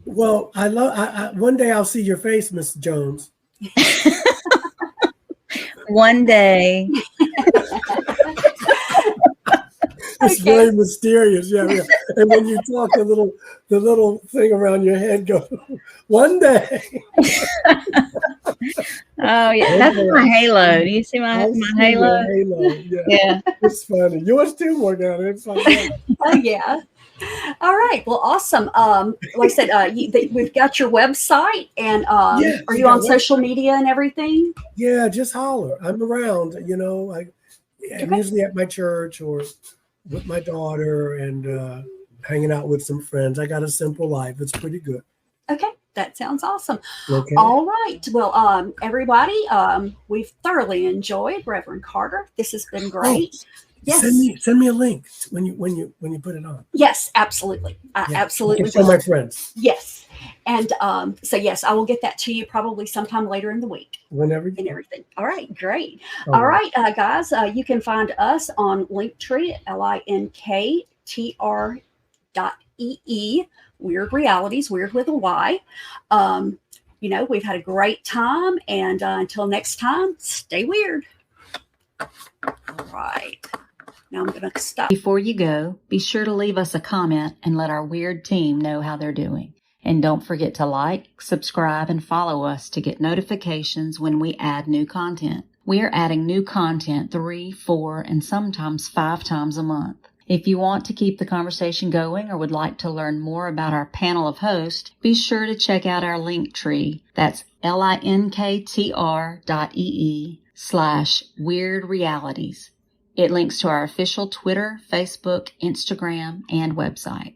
Well, one day I'll see your face, Miss Jones. One day. It's very mysterious, yeah. And when you talk, the little thing around your head goes, one day. Oh yeah, that's my halo. Do you see my halo? Yeah, it's funny. Yours too, Morgana. It's funny. Oh yeah. All right. Well, awesome. Like I said, we've got your website, and are you on social media and everything? Yeah, just holler. I'm around. I'm usually at my church or with my daughter and hanging out with some friends. I got a simple life. It's pretty good. Okay. That sounds awesome. Okay. All right. Well, everybody, we've thoroughly enjoyed Reverend Carter. This has been great. Yes. Send me a link when you put it on. Yes, absolutely. Absolutely. For my friends. Yes. And so yes, I will get that to you probably sometime later in the week. Whenever. And everything. All right, great. All right, guys, you can find us on Linktree, linktr.ee. Weird Realities, weird with a Y. We've had a great time, and until next time, stay weird. All right. Now I'm going to stop. Before you go, be sure to leave us a comment and let our weird team know how they're doing. And don't forget to like, subscribe, and follow us to get notifications when we add new content. We are adding new content 3, 4, and sometimes 5 times a month. If you want to keep the conversation going or would like to learn more about our panel of hosts, be sure to check out our link tree. That's linktr.ee/Weird Realities. It links to our official Twitter, Facebook, Instagram, and website.